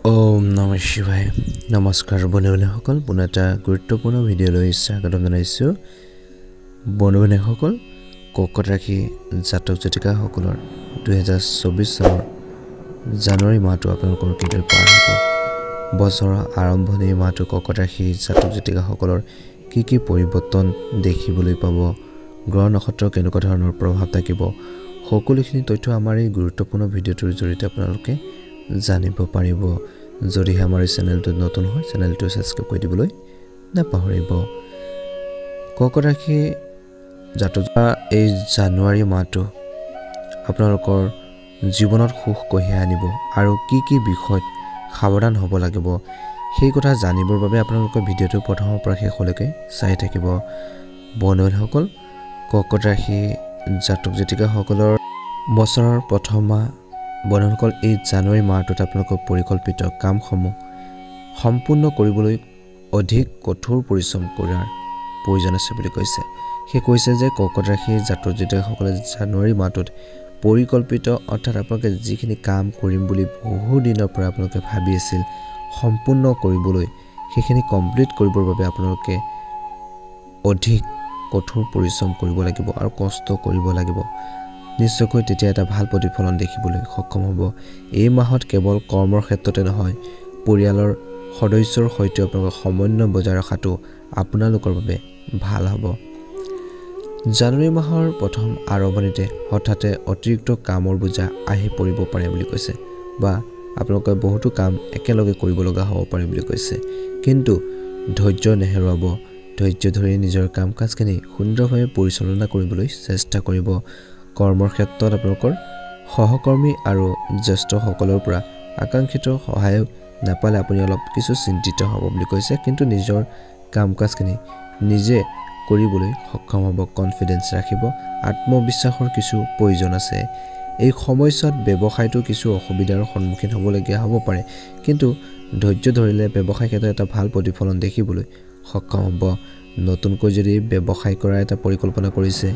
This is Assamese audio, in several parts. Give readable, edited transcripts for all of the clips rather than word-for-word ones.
ওম নমঃ শিৱায় নমস্কাৰ বন্ধুসকল পুনৰ এটা গুৰুত্বপূৰ্ণ ভিডিঅ'লৈ স্বাগতম জনাইছোঁ বন্ধুসকল কৰ্কট ৰাশি জাতক জাতিকাসকলৰ 2024 চনৰ জানুৱাৰী মাহটো আপোনালোকৰ কিদৰে পাৰ হ'ব বছৰৰ আৰম্ভণিৰ মাহটো কৰ্কট ৰাশি জাতক জাতিকাসকলৰ কি পৰিৱৰ্তন দেখিবলৈ পাব গ্ৰহ নক্ষত্ৰৰ কেনেকুৱা ধৰণৰ প্ৰভাৱ থাকিব সকলোখিনি তথ্য আমাৰ এই গুৰুত্বপূৰ্ণ ভিডিঅ'টোৰ জৰিয়তে আপোনালোকে জানিব পাৰিব যদি আমাৰ চেনেলটো নতুন হয় চেনেলটো সাবস্ক্ৰাইব কৰি দিবলৈ নাপাহৰিব কৰ্কট ৰাশি জাতক এই জানুৱাৰী মাহটো আপোনালোকৰ জীৱনত সুখ কঢ়িয়াই আনিব আৰু কি বিষয়ত সাৱধান হ'ব লাগিব সেই কথা জানিবৰ বাবে আপোনালোকে ভিডিঅ'টো প্ৰথমৰ পৰা শেষলৈকে চাই থাকিব বন্ধুসকল কৰ্কট ৰাশি জাতক জাতিকাসকলৰ বছৰৰ প্ৰথম মাহ বন্ধুসকল এই জানুৱাৰী মাহটোত আপোনালোকৰ পৰিকল্পিত কামসমূহ সম্পূৰ্ণ কৰিবলৈ অধিক কঠোৰ পৰিশ্ৰম কৰাৰ প্ৰয়োজন আছে বুলি কৈছে সে কৈছে যে কৰ্কট ৰাশিৰ জাতক জাতিকাসকলে জানুৱাৰী মাহটোত পৰিকল্পিত অৰ্থাৎ আপোনালোকে যিখিনি কাম কৰিম বুলি বহু দিনৰ পৰা আপোনালোকে ভাবি আছিল সম্পূৰ্ণ কৰিবলৈ সেইখিনি কমপ্লিট কৰিবৰ বাবে আপোনালোকে অধিক কঠোৰ পৰিশ্ৰম কৰিব লাগিব আৰু কষ্ট কৰিব লাগিব নিশ্চয়কৈ তেতিয়া এটা ভাল প্ৰতিফলন দেখিবলৈ সক্ষম হ'ব এই মাহত কেৱল কৰ্মৰ ক্ষেত্ৰতে নহয় পৰিয়ালৰ সদস্যৰ সৈতে আপোনালোকৰ সমন্বয় বজাই ৰখাটো আপোনালোকৰ বাবে ভাল হ'ব জানুৱাৰী মাহৰ প্ৰথম আৰম্ভণিতে হঠাতে অতিৰিক্ত কামৰ বোজা আহি পৰিব পাৰে বুলি কৈছে বা আপোনালোকে বহুতো কাম একেলগে কৰিব লগা হ'ব পাৰে বুলি কৈছে কিন্তু ধৈৰ্য নেহেৰুৱাব ধৈৰ্য ধৰি নিজৰ কাম কাজখিনি সুন্দৰভাৱে পৰিচালনা কৰিবলৈ চেষ্টা কৰিব কৰ্মৰ ক্ষেত্ৰত আপোনালোকৰ সহকৰ্মী আৰু জ্যেষ্ঠসকলৰ পৰা আকাংক্ষিত সহায় নাপালে আপুনি অলপ কিছু চিন্তিত হ'ব বুলি কৈছে কিন্তু নিজৰ কাম কাজখিনি নিজে কৰিবলৈ সক্ষম হ'ব কনফিডেন্স ৰাখিব আত্মবিশ্বাসৰ কিছু প্ৰয়োজন আছে এই সময়ছোৱাত ব্যৱসায়টো কিছু অসুবিধাৰ সন্মুখীন হ'বলগীয়া হ'ব পাৰে কিন্তু ধৈৰ্য ধৰিলে ব্যৱসায় ক্ষেত্ৰত এটা ভাল প্ৰতিফলন দেখিবলৈ সক্ষম হ'ব নতুনকৈ যদি ব্যৱসায় কৰাৰ এটা পৰিকল্পনা কৰিছে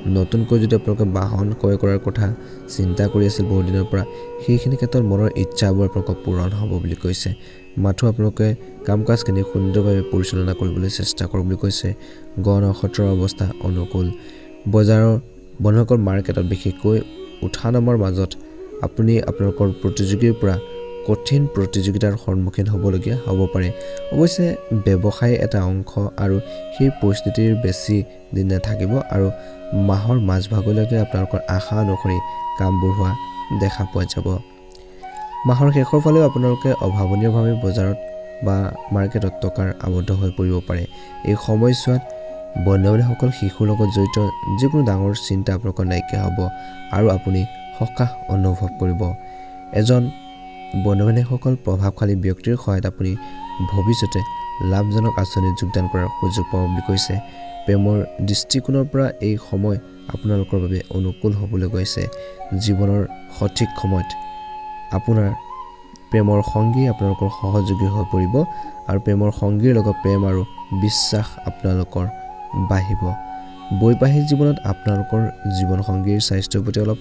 নতুনকৈ যদি আপোনালোকে বাহন ক্ৰয় কৰাৰ কথা চিন্তা কৰি আছিল বহু দিনৰ পৰা সেইখিনি ক্ষেত্ৰত মনৰ ইচ্ছাবোৰ আপোনালোকৰ পূৰণ হ'ব বুলি কৈছে মাথো আপোনালোকে কাম কাজখিনি সুন্দৰভাৱে পৰিচালনা কৰিবলৈ চেষ্টা কৰক বুলি কৈছে গ্ৰহ নক্ষত্ৰৰ অৱস্থা অনুকূল বজাৰৰ বন্ধুসকল মাৰ্কেটত বিশেষকৈ উঠানামৰ মাজত আপুনি আপোনালোকৰ প্ৰতিযোগীৰ পৰা কঠিন প্ৰতিযোগিতাৰ সন্মুখীন হ'বলগীয়া হ'ব পাৰে অৱশ্যে ব্যৱসায় এটা অংশ আৰু সেই পৰিস্থিতিৰ বেছি দিন নাথাকিব আৰু মাহৰ মাজভাগলৈকে আপোনালোকৰ আশা অনুসৰি কামবোৰ হোৱা দেখা পোৱা যাব মাহৰ শেষৰ ফালেও আপোনালোকে অভাৱনীয়ভাৱে বজাৰত বা মাৰ্কেটত টকাৰ আবদ্ধ হৈ পৰিব পাৰে এই সময়ছোৱাত বন্ধুসকল শিশুৰ লগত জড়িত যিকোনো ডাঙৰ চিন্তা আপোনালোকৰ নাইকিয়া হ'ব আৰু আপুনি সকাহ অনুভৱ কৰিব এজন বন্ধুসকল প্ৰভাৱশালী ব্যক্তিৰ সহায়ত আপুনি ভৱিষ্যতে লাভজনক আঁচনিত যোগদান কৰাৰ সুযোগ পাব বুলি কৈছে প্ৰেমৰ দৃষ্টিকোণৰ পৰা এই সময় আপোনালোকৰ বাবে অনুকূল হ'বলৈ গৈছে জীৱনৰ সঠিক সময়ত আপোনাৰ প্ৰেমৰ সংগী আপোনালোকৰ সহযোগী হৈ পৰিব আৰু প্ৰেমৰ সংগীৰ লগত প্ৰেম আৰু বিশ্বাস আপোনালোকৰ বাঢ়িব বৈবাহিক জীৱনত আপোনালোকৰ জীৱন সংগীৰ স্বাস্থ্যৰ প্ৰতি অলপ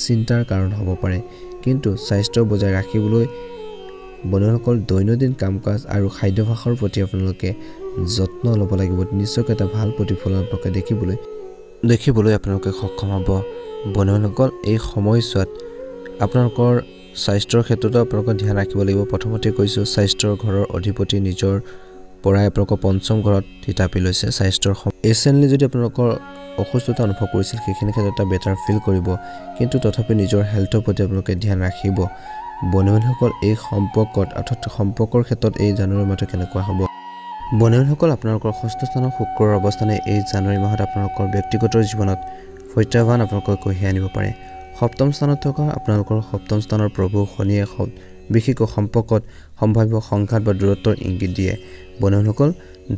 চিন্তাৰ কাৰণ হ'ব পাৰে কিন্তু স্বাস্থ্য বজাই ৰাখিবলৈ বন্ধুসকল দৈনন্দিন কাম-কাজ আৰু খাদ্যাভ্যাসৰ প্ৰতি আপোনালোকে যত্ন ল'ব লাগিব নিশ্চয়কৈ এটা ভাল প্ৰতিফলন আপোনালোকে দেখিবলৈ আপোনালোকে সক্ষম হ'ব বন্ধুসকল এই সময়ছোৱাত আপোনালোকৰ স্বাস্থ্যৰ ক্ষেত্ৰতো আপোনালোকে ধ্যান ৰাখিব লাগিব প্ৰথমতে কৈছোঁ স্বাস্থ্যৰ ঘৰৰ অধিপতি নিজৰ পৰাই আপোনালোকৰ পঞ্চম ঘৰত থিতাপি লৈছে স্বাস্থ্যৰ এচেনলি যদি আপোনালোকৰ অসুস্থতা অনুভৱ কৰিছিল সেইখিনি ক্ষেত্ৰত এটা বেটাৰ ফিল কৰিব কিন্তু তথাপি নিজৰ হেল্থৰ প্ৰতি আপোনালোকে ধ্যান ৰাখিব বন্ধুসকল এই সম্পৰ্কত অৰ্থাৎ সম্পৰ্কৰ ক্ষেত্ৰত এই জানুৱাৰী মাহটো কেনেকুৱা হ'ব বন্ধুসকল আপোনালোকৰ ষষ্ঠ স্থানৰ শুক্ৰৰ অৱস্থানে এই জানুৱাৰী মাহত আপোনালোকৰ ব্যক্তিগত জীৱনত প্ৰত্যাহ্বান আপোনালোকক কঢ়িয়াই আনিব পাৰে সপ্তম স্থানত থকা আপোনালোকৰ সপ্তম স্থানৰ প্ৰভু শনিয়ে বিশেষকৈ সম্পৰ্কত সম্ভাৱ্য সংঘাত বা দূৰত্বৰ ইংগিত দিয়ে বন্ধুসকল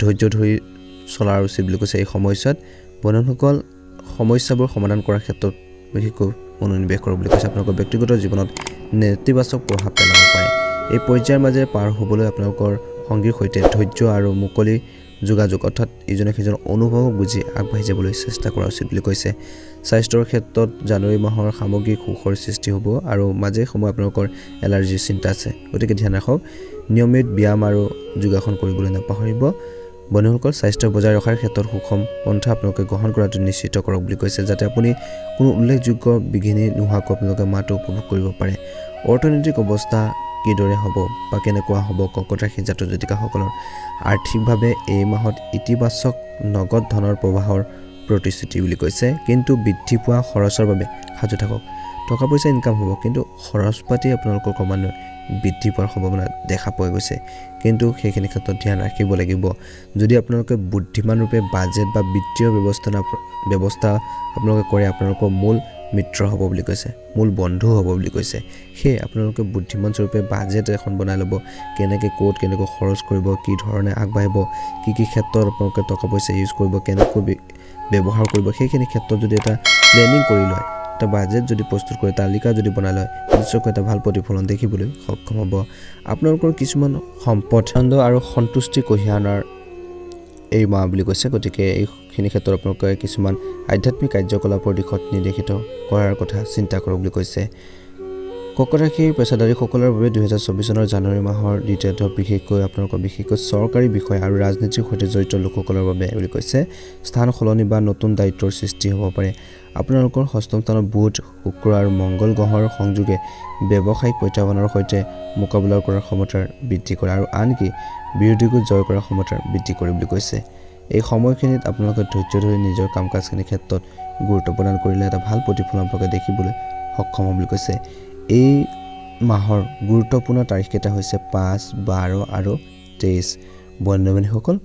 ধৈৰ্য ধৰি চলাৰ উচিত বুলি কৈছে এই সময়ছোৱাত বন্ধুসকল সমস্যাবোৰ সমাধান কৰাৰ ক্ষেত্ৰত বিশেষকৈ মনোনিৱেশ কৰক বুলি কৈছে আপোনালোকৰ ব্যক্তিগত জীৱনত নেতিবাচক প্ৰভাৱ পেলাব পাৰে এই পৰ্যায়ৰ মাজেৰে পাৰ হ'বলৈ আপোনালোকৰ সংগীৰ সৈতে ধৈৰ্য আৰু মুকলি যোগাযোগ অৰ্থাৎ ইজনে সিজনৰ অনুভৱক বুজি আগবাঢ়ি যাবলৈ চেষ্টা কৰা উচিত বুলি কৈছে স্বাস্থ্যৰ ক্ষেত্ৰত জানুৱাৰী মাহৰ সামগ্ৰিক সুখৰ সৃষ্টি হ'ব আৰু মাজে সময়ে আপোনালোকৰ এলাৰ্জিৰ চিন্তা আছে গতিকে ধ্যান ৰাখক নিয়মিত ব্যায়াম আৰু যোগাসন কৰিবলৈ নাপাহৰিব বন্ধুসকল স্বাস্থ্য বজাই ৰখাৰ ক্ষেত্ৰত সুষম পন্থা আপোনালোকে গ্ৰহণ কৰাটো নিশ্চিত কৰক বুলি কৈছে যাতে আপুনি কোনো উল্লেখযোগ্য বিঘিনি নোহোৱাকৈ আপোনালোকে মাহটো উপভোগ কৰিব পাৰে অৰ্থনৈতিক অৱস্থা কিদৰে হ'ব বা কেনেকুৱা হ'ব কৰ্কট ৰাশি জাতক জাতিকাসকলৰ আৰ্থিকভাৱে এই মাহত ইতিবাচক নগদ ধনৰ প্ৰৱাহৰ প্ৰতিশ্ৰুতি বুলি কৈছে কিন্তু বৃদ্ধি পোৱা খৰচৰ বাবে সাজু থাকক টকা পইচা ইনকাম হ'ব কিন্তু খৰচ পাতি আপোনালোকৰ ক্ৰমান্বয়ে বৃদ্ধি পোৱাৰ সম্ভাৱনা দেখা পোৱা গৈছে কিন্তু সেইখিনি ক্ষেত্ৰত ধ্যান ৰাখিব লাগিব যদি আপোনালোকে বুদ্ধিমান ৰূপে বাজেট বা বিত্তীয় ব্যৱস্থা আপোনালোকে কৰে আপোনালোকৰ মূল মিত্ৰ হ'ব বুলি কৈছে মূল বন্ধু হ'ব বুলি কৈছে সেই আপোনালোকে বুদ্ধিমান স্বৰূপে বাজেট এখন বনাই ল'ব কেনেকৈ ক'ত কেনেকৈ খৰচ কৰিব কি ধৰণে আগবাঢ়িব কি ক্ষেত্ৰত আপোনালোকে টকা পইচা ইউজ কৰিব কেনেকৈ ব্যৱহাৰ কৰিব সেইখিনি ক্ষেত্ৰত যদি এটা প্লেনিং কৰি লয় এটা বাজেট যদি প্ৰস্তুত কৰে তালিকা যদি বনাই লয় নিশ্চয়কৈ এটা ভাল প্ৰতিফলন দেখিবলৈ সক্ষম হ'ব আপোনালোকৰ কিছুমান সম্পদ আনন্দ আৰু সন্তুষ্টি কঢ়িয়াই অনাৰ এই মাহ বুলি কৈছে গতিকে এইখিনি ক্ষেত্ৰত আপোনালোকে কিছুমান আধ্যাত্মিক কাৰ্যকলাপৰ দিশত নিৰ্দেশিত কৰাৰ কথা চিন্তা কৰক বুলি কৈছে কৰ্কট ৰাশিৰ পেছাদাৰীসকলৰ বাবে 2024 চনৰ জানুৱাৰী মাহৰ দ্বিতীয়টো বিশেষকৈ আপোনালোকৰ বিশেষকৈ চৰকাৰী বিষয় আৰু ৰাজনীতিৰ সৈতে জড়িত লোকসকলৰ বাবে বুলি কৈছে স্থান সলনি বা নতুন দায়িত্বৰ সৃষ্টি হ'ব পাৰে আপোনালোকৰ ষষ্ঠম স্থানত বুধ শুক্ৰ আৰু মংগল গ্ৰহৰ সংযোগে ব্যৱসায়িক প্ৰত্যাহ্বানৰ সৈতে মোকাবিলা কৰাৰ ক্ষমতা বৃদ্ধি কৰে আৰু আনকি বিৰোধীকো জয় কৰাৰ ক্ষমতা বৃদ্ধি কৰে বুলি কৈছে এই সময়খিনিত আপোনালোকে ধৈৰ্য ধৰি নিজৰ কাম কাজখিনিৰ ক্ষেত্ৰত গুৰুত্ব প্ৰদান কৰিলে এটা ভাল প্ৰতিফলন আপোনালোকে দেখিবলৈ সক্ষম হ'ব বুলি কৈছে এই মাহৰ গুৰুত্বপূৰ্ণ তাৰিখকেইটা হৈছে 5, 12 আৰু 23 বন্ধু-বান্ধৱীসকল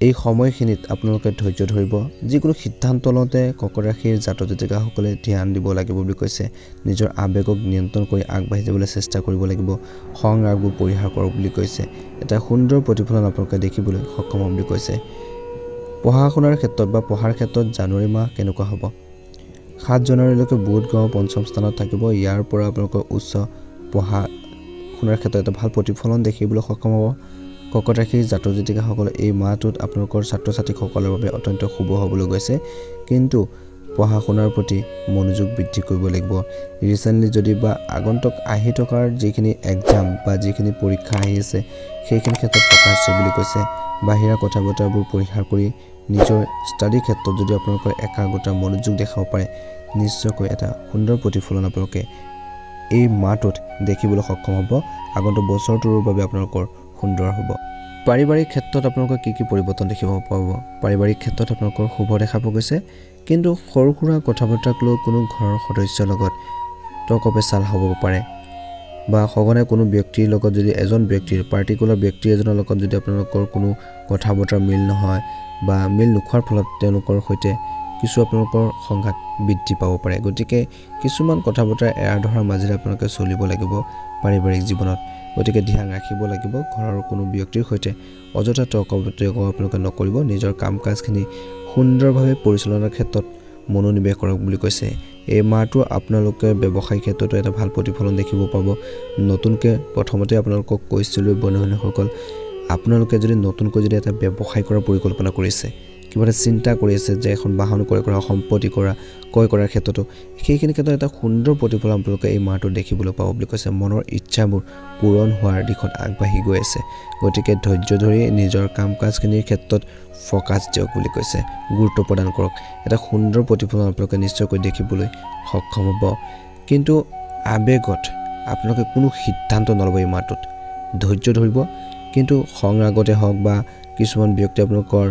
এই সময়খিনিত আপোনালোকে ধৈৰ্য ধৰিব যিকোনো সিদ্ধান্ত লওঁতে কৰ্কট ৰাশিৰ জাতক জাতিকাসকলে ধ্যান দিব লাগিব বুলি কৈছে নিজৰ আৱেগক নিয়ন্ত্ৰণ কৰি আগবাঢ়ি যাবলৈ চেষ্টা কৰিব লাগিব খং ৰাগবোৰ পৰিহাৰ কৰক বুলি কৈছে এটা সুন্দৰ প্ৰতিফলন আপোনালোকে দেখিবলৈ সক্ষম হ'ব বুলি কৈছে পঢ়া শুনাৰ ক্ষেত্ৰত বা পঢ়াৰ ক্ষেত্ৰত জানুৱাৰী মাহ কেনেকুৱা হ'ব 7 জানুৱাৰীলৈকে বুধ গ্ৰহ পঞ্চম স্থানত থাকিব ইয়াৰ পৰা আপোনালোকৰ উচ্চ পঢ়া শুনাৰ ক্ষেত্ৰত এটা ভাল প্ৰতিফলন দেখিবলৈ সক্ষম হ'ব কৰ্কট ৰাশিৰ জাতক জাতিকাসকলে এই মাহটোত আপোনালোকৰ ছাত্ৰ ছাত্ৰীসকলৰ বাবে অত্যন্ত শুভ হ'বলৈ গৈছে কিন্তু পঢ়া শুনাৰ প্ৰতি মনোযোগ বৃদ্ধি কৰিব লাগিব ৰিচেণ্টলি যদি বা আগন্তুক আহি থকাৰ যিখিনি এক্সাম বা যিখিনি পৰীক্ষা আহি আছে সেইখিনি ক্ষেত্ৰত ফ'কাছ আছে বুলি কৈছে বাহিৰা কথা বতৰাবোৰ পৰিহাৰ কৰি নিজৰ ষ্টাডি ক্ষেত্ৰত যদি আপোনালোকৰ একাগ্ৰতা মনোযোগ দেখাব পাৰে নিশ্চয়কৈ এটা সুন্দৰ প্ৰতিফলন আপোনালোকে এই মাহটোত দেখিবলৈ সক্ষম হ'ব আগন্তুক বছৰটোৰ বাবে আপোনালোকৰ সুন্দৰ হ'ব পাৰিবাৰিক ক্ষেত্ৰত আপোনালোকৰ কি পৰিৱৰ্তন দেখিব পাব পাৰিবাৰিক ক্ষেত্ৰত আপোনালোকৰ শুভ দেখা পোৱা গৈছে কিন্তু সৰু সুৰা কথা বতৰাক লৈ কোনো ঘৰৰ সদস্যৰ লগত তৰ্ক পেচাল হ'ব পাৰে বা সঘনে কোনো ব্যক্তিৰ লগত যদি এজন ব্যক্তিৰ পাৰ্টিকুলাৰ ব্যক্তি এজনৰ লগত যদি আপোনালোকৰ কোনো কথা বতৰা মিল নহয় বা মিল নোখোৱাৰ ফলত তেওঁলোকৰ সৈতে কিছু আপোনালোকৰ সংঘাত বৃদ্ধি পাব পাৰে গতিকে কিছুমান কথা বতৰা এৰা ধৰাৰ মাজেৰে আপোনালোকে চলিব লাগিব পাৰিবাৰিক জীৱনত গতিকে ধ্যান ৰাখিব লাগিব ঘৰৰ কোনো ব্যক্তিৰ সৈতে অযথা তৰ্ক বিতৰ্ক আপোনালোকে নকৰিব নিজৰ কাম কাজখিনি সুন্দৰভাৱে পৰিচালনাৰ ক্ষেত্ৰত মনোনিৱেশ কৰক বুলি কৈছে এই মাহটো আপোনালোকে ব্যৱসায়িক ক্ষেত্ৰতো এটা ভাল প্ৰতিফলন দেখিব পাব নতুনকৈ প্ৰথমতে আপোনালোকক কৈছিলোঁ বন্ধু-বান্ধৱীসকল আপোনালোকে যদি নতুনকৈ যদি এটা ব্যৱসায় কৰাৰ পৰিকল্পনা কৰিছে কিবা এটা চিন্তা কৰি আছে যে এখন বাহন ক্ৰয় কৰা সম্পত্তি কৰা ক্ৰয় কৰাৰ ক্ষেত্ৰতো সেইখিনি ক্ষেত্ৰত এটা সুন্দৰ প্ৰতিফলন আপোনালোকে এই মাহটো দেখিবলৈ পাব বুলি কৈছে মনৰ ইচ্ছাবোৰ পূৰণ হোৱাৰ দিশত আগবাঢ়ি গৈ আছে গতিকে ধৈৰ্য ধৰি নিজৰ কাম কাজখিনিৰ ক্ষেত্ৰত ফ'কাছ দিয়ক বুলি কৈছে গুৰুত্ব প্ৰদান কৰক এটা সুন্দৰ প্ৰতিফলন আপোনালোকে নিশ্চয়কৈ দেখিবলৈ সক্ষম হ'ব কিন্তু আৱেগত আপোনালোকে কোনো সিদ্ধান্ত নল'ব এই মাহটোত ধৈৰ্য ধৰিব কিন্তু খং ৰাগতে হওক বা কিছুমান ব্যক্তি আপোনালোকৰ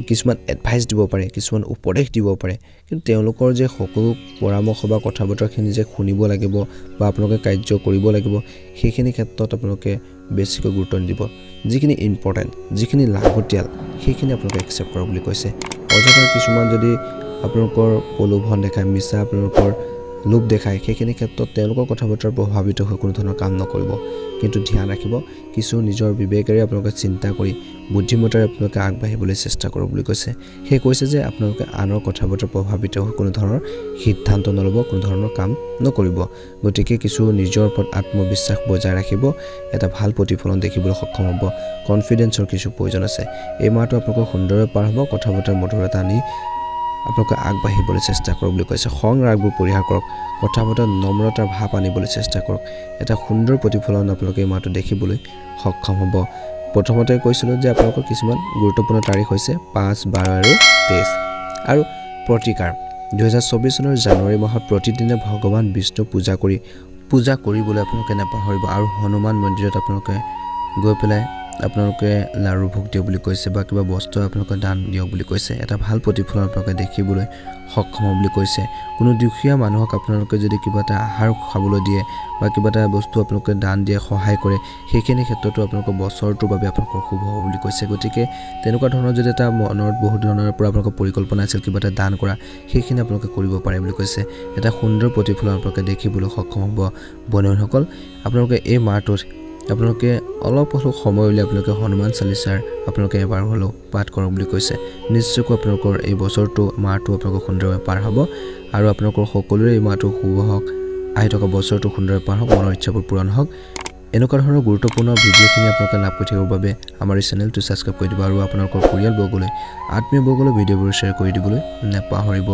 কিছুমান এডভাইচ দিব পাৰে কিছুমান উপদেশ দিব পাৰে কিন্তু তেওঁলোকৰ যে সকলো পৰামৰ্শ বা কথা বতৰাখিনি যে শুনিব লাগিব বা আপোনালোকে কাৰ্য কৰিব লাগিব সেইখিনি ক্ষেত্ৰত আপোনালোকে বেছিকৈ গুৰুত্ব দিব যিখিনি ইম্পৰ্টেণ্ট যিখিনি লাগতিয়াল সেইখিনি আপোনালোকে একচেপ্ট কৰক বুলি কৈছে অযথা কিছুমান যদি আপোনালোকৰ প্ৰলোভন দেখায় মিছা আপোনালোকৰ লোভ দেখায় সেইখিনি ক্ষেত্ৰত তেওঁলোকৰ কথা বতৰাৰ প্ৰভাৱিত হৈ কোনো ধৰণৰ কাম নকৰিব কিন্তু ধ্যান ৰাখিব কিছু নিজৰ বিবেকেৰে আপোনালোকে চিন্তা কৰি বুদ্ধিমত্তাৰে আপোনালোকে আগবাঢ়িবলৈ চেষ্টা কৰক বুলি কৈছে সেই কৈছে যে আপোনালোকে আনৰ কথা বতৰা প্ৰভাৱিত হৈ কোনো ধৰণৰ সিদ্ধান্ত নলব কোনো ধৰণৰ কাম নকৰিব গতিকে কিছু নিজৰ ওপৰত আত্মবিশ্বাস বজাই ৰাখিব এটা ভাল প্ৰতিফলন দেখিবলৈ সক্ষম হ'ব কনফিডেন্সৰ কিছু প্ৰয়োজন আছে এই মাহটো আপোনালোকৰ সুন্দৰভাৱে পাৰ হ'ব কথা বতৰা মধুৰতা আনি আপোনালোকে আগবাঢ়িবলৈ চেষ্টা কৰক বুলি কৈছে খং ৰাগবোৰ পৰিহাৰ কৰক কথা বতৰা নম্ৰতাৰ ভাৱ আনিবলৈ চেষ্টা কৰক এটা সুন্দৰ প্ৰতিফলন আপোনালোকে এই মাহটো দেখিবলৈ সক্ষম হ'ব প্ৰথমতে কৈছিলোঁ যে আপোনালোকৰ কিছুমান গুৰুত্বপূৰ্ণ তাৰিখ হৈছে 5 12 আৰু 23 আৰু প্ৰতিকাৰ 2024 চনৰ জানুৱাৰী মাহত প্ৰতিদিনে ভগৱান বিষ্ণু পূজা কৰিবলৈ আপোনালোকে নাপাহৰিব আৰু হনুমান মন্দিৰত আপোনালোকে গৈ পেলাই আপোনালোকে লাৰু ভোগ দিও বুলি কৈছে বা কিবা বস্তু আপোনালোকে দান দিও বুলি কৈছে এটা ভাল প্ৰতিফলন আপোনালোকে দেখিবলৈ সক্ষম বুলি কৈছে কোনো দুখীয়া মানুহক আপোনালোকে যদি কিবা এটা আহাৰ খাবলৈ দিয়ে বা কিবা এটা বস্তু আপোনালোকে দান দিয়ে সহায় কৰে সেইখিনি ক্ষেত্ৰতো আপোনালোকৰ বছৰটোৰ বাবে আপোনালোকৰ শুভ হ'ব বুলি কৈছে গতিকে তেনেকুৱা ধৰণৰ যদি এটা মনত বহুত ধৰণৰ পৰা আপোনালোকৰ পৰিকল্পনা আছিল কিবা এটা দান কৰা সেইখিনি আপোনালোকে কৰিব পাৰে বুলি কৈছে এটা সুন্দৰ প্ৰতিফলন আপোনালোকে দেখিবলৈ সক্ষম হ'ব বন্ধুসকল আপোনালোকে এই মাহটোত আপোনালোকে অলপ সময় উলিয়াই আপোনালোকে হনুমান চালিচাৰ আপোনালোকে এবাৰ হলো পাঠ কৰক বুলি কৈছে নিশ্চয়কৈ আপোনালোকৰ এই বছৰটো মাহটো আপোনালোকৰ সুন্দৰভাৱে পাৰ হ'ব আৰু আপোনালোকৰ সকলোৰে এই মাহটো শুভ হওক আহি থকা বছৰটো সুন্দৰভাৱে পাৰ হওক মনৰ ইচ্ছাবোৰ পূৰণ হওক এনেকুৱা ধৰণৰ গুৰুত্বপূৰ্ণ ভিডিঅ'খিনি আপোনালোকে লাভ কৰি থাকিবৰ বাবে আমাৰ এই চেনেলটো ছাবস্ক্ৰাইব কৰি দিব আৰু আপোনালোকৰ পৰিয়ালবৰ্গলৈ আত্মীয়বৰ্গলৈ ভিডিঅ'বোৰ শ্বেয়াৰ কৰি দিবলৈ নাপাহৰিব